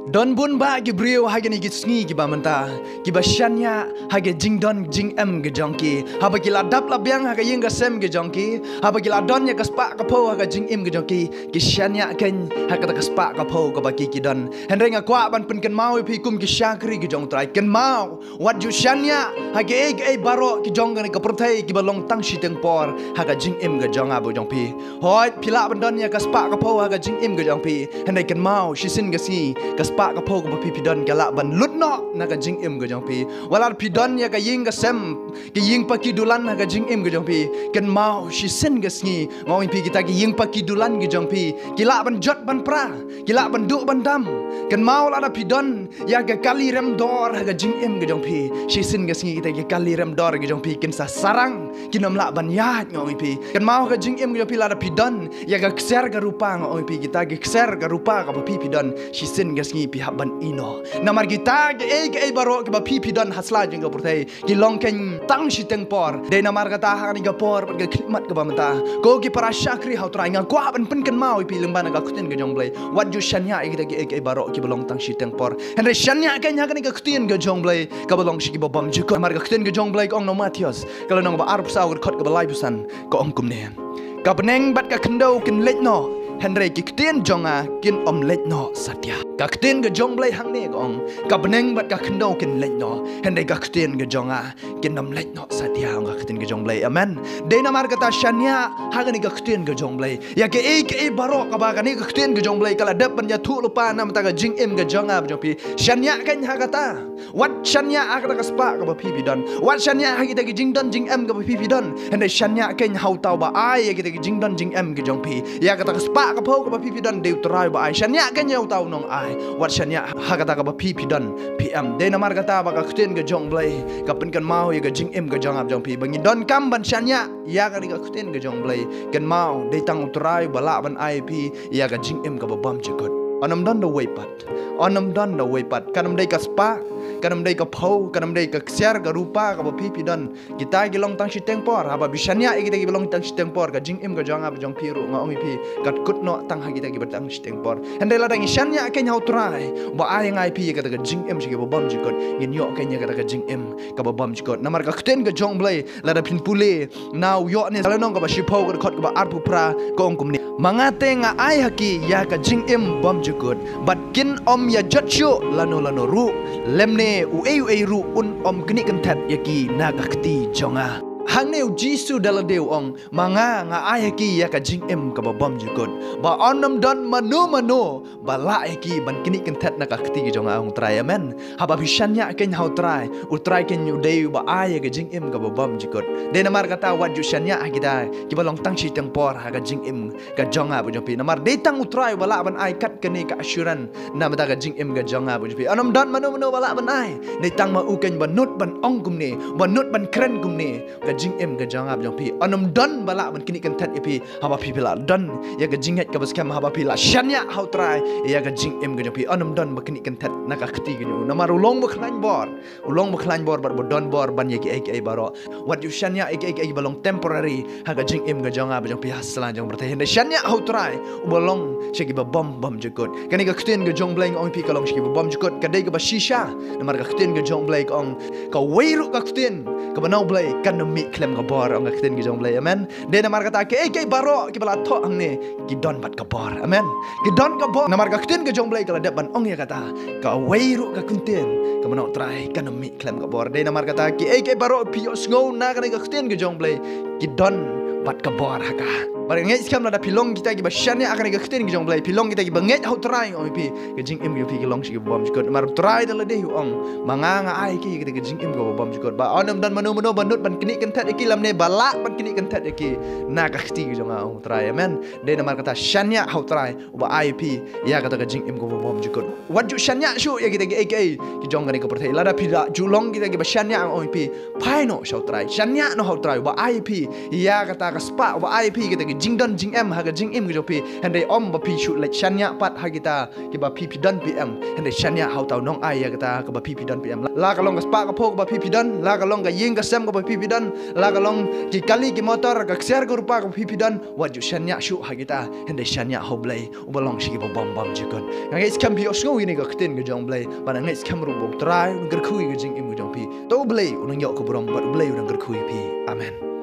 Don bun ba gi brio hage ni gisngi gi bamanta gi bashanya hage jing don jing em gi jongki haba gi la dap la biang hage ying ga sem gi jongki haba gi la don ya gaspa ka po hage jing em gi jongki gi shanya ken hage ta gaspa ka po ka ba ki don henrenga kwa ban pun ken mau pi kum gi shakri gi jong trai ken mau wat ju shanya hage e baro gi jong ga ka prothai gi balong tang shi teng por hage jing em gi jong abu jong pi hoi pila ban don ya gaspa ka po hage jing em gi jong pi henai ken mau shi sin ga si pak ka po ka pi don galak ban lut no na ka jing im ga jong pi wala pi don ya ka ying ka sem ki ying pa ki dulan na ka jing im ga jong pi ken mau shi sen ga sngi ngong pi kita ki ying pa ki dulan ga jong pi kila ban jot ban pra kila ban du ban dam ken mau la pi don ya ka kali rem dor ga jing im ga jong pi shi sen ga sngi kita ki kali rem dor ga jong pi ken sa sarang kinom la ban ya ngong pi ken mau ka jing im ga pi la pi don ya ka kser ga rupa ngong pi kita ki kser ga rupa ka pi don shi sen ga sngi pihak ban ino namar kita ke baro ke ba pipi don hasla jing ga purtai ki longken tang shi teng por de namar kata hani ga por ga klimat ga bamta ko ki para shakri hau trai nga kwa ban pen kan mau pi lemban ga kutin ga jongblai wat ju shanya ke baro ki belong tang shi teng por henre shanya ke nya ga kutin ga jongblai ka belong shi ki ba bam ju ko mar ga kutin ga jongblai ong no matios kalau nong ba arp saw ga khot ga lai busan ko ong kum ne ka beneng bat ka kendo kin let no henre ki kutin jonga kin omlet no satya ka kutin ga jongblai hang ne gong ka beneng bat ka kendo kin let no henre ka kutin ga jonga kin omlet no satya ga kutin ga jongblai amen de na mar kata shanya ha ga ni ka kutin ga jongblai ya ke baro ka ba ga ni ka kutin ga jongblai kala dep ban ya thu lupa nam ta ga jing em ga jonga ba jongpi shanya kan ha kata wat shanya ka spa ka ba pi don wat shanya ha kita ga jing don jing em ga ba pi don henre shanya ken hau tau ba ai ya kita ga jing don jing em ga jongpi ya kata spa ka po ka ba pipi don de trai ba ai shanya ka nyau tau nong ai wat shanya ha kata ka ba pipi don pm de na mar kata ba ka kutin ga jong blai ka pen kan mau ya ga jing em ga jong ab jong pi bangi don kam ban shanya ya ka ri ka kutin ga jong blai kan mau de tang trai ba la ban ai pi ya ga jing em ka ba bam jikot onam don the way pat kanam de ka spa kanam dai ka phau kanam dai ka ksiar ka rupa ka pipi don kita gi long tang shi teng por haba bishania e kita gi long tang shi teng por ka jing im ka jong ab jong piru nga ongi pi kat kut no tang ha kita gi batang shi teng por hande la dang shania ken hau trai ba ai ngai pi ka ka jing im shi gi bom ji kot ngin yo ken ya ka jing im ka bom ji kot namar ka kten ka jong blai la da pin pule now yo ne la nong ka ba shi phau ka khot ka ba arpu pra ko ong kum ni mangate nga ai haki ya ka jing im bom ji kot bat kin om ya jot shu lano ru lemne u ru un om kini kentat yaki nagakti jonga hang neu jisu dala deu ong manga nga ayaki ya ka jing em ka bom jikot ba onam don manu ba la yaki ban kini kentat nagakti jonga ong try amen haba bishanya ken hau try u try ken yu deu ba ay ka jing em ka bom jikot de namar kata wat ju shanya kita ki balong tang shi teng por ha ka jing em ka jonga bu jopi namar de tang u try bala ban ay kat kene ka assuran nam ta ka jing em ka jonga bu jopi onam don manu bala ban ay de tang ma u ken banut ban ong kum ne banut ban kren kum ne jing em ga jang ab jong pi anum don bala man kini kan tat pi haba pi pila don ya ga jing het ka bas kam haba pila shanya how try ya ga jing em ga jong pi anum don ba kini kan tat na ka khti ga namar ulong ba khlan bor bar don bor ban ya ki ai baro what you shanya ai balong temporary ha ga jing em ga jang ab jong pi haslan jong bertai hende shanya how try bolong shegi ba bom jekot kani ga khten ga jong bleng ong pi ka long shegi ba bom jekot ka dei ga ba shisha namar ga khten ga jong bleng ong ka weiru ka khten ka ba nau bleng kan mi klem ka bor ang kten gi jong blai amen de namar kata ke baro ki bala tho ang ne ki don bat ka bor amen ki don ka bor namar ka kten gi jong blai kala de ban ong ya kata ka weiru ka kunten ka manok trai kan mi klem ka bor de namar kata ke baro pi osngo na ka kten gi jong blai ki don bat ka bor haka barang ngai skam la pilong kita gi bashania akan ga kten gi jong blai pilong kita gi banget hau trai ong pi ga jing im gi pi gi long shi gi bom jikot mar trai dala de hu ong manga ai ki ga jing im go bom jikot ba onam dan manu banut ban kini kan tat iki lamne bala ban kini kan tat iki na ga khti gi jong ong trai amen de na mar kata shania hau trai ba ai pi ya ga jing im go bom jikot wat ju shania shu ya kita gi ki jong ga ni ko perthai la da pi da ju long kita gi bashania ong pi pai no shau trai shania no hau trai ba ai pi ya ga ta ka spa wa ai pi kita ki jing don jing em ha ka jing im ki pi hande om ba pi shoot like shanya pat ha kita ki ba pi don pm hande shanya how tau nong ai ya kita ka ba pi don pm la ka long ka spa ka phok ba pi don la ka long ka ying ka sem ka ba pi don la ka long ki kali ki motor ka share ka rupa ka pi don wa ju shanya shu ha kita hande shanya ho blai u ba long shi ki ba bom bom jikon ngai skam pi osgo ini ka ktin ka jong blai ba ngai skam ru bo trai ngar khui ka jing im ka jong pi to blai unang yo ko brom ba blai unang gar khui pi amen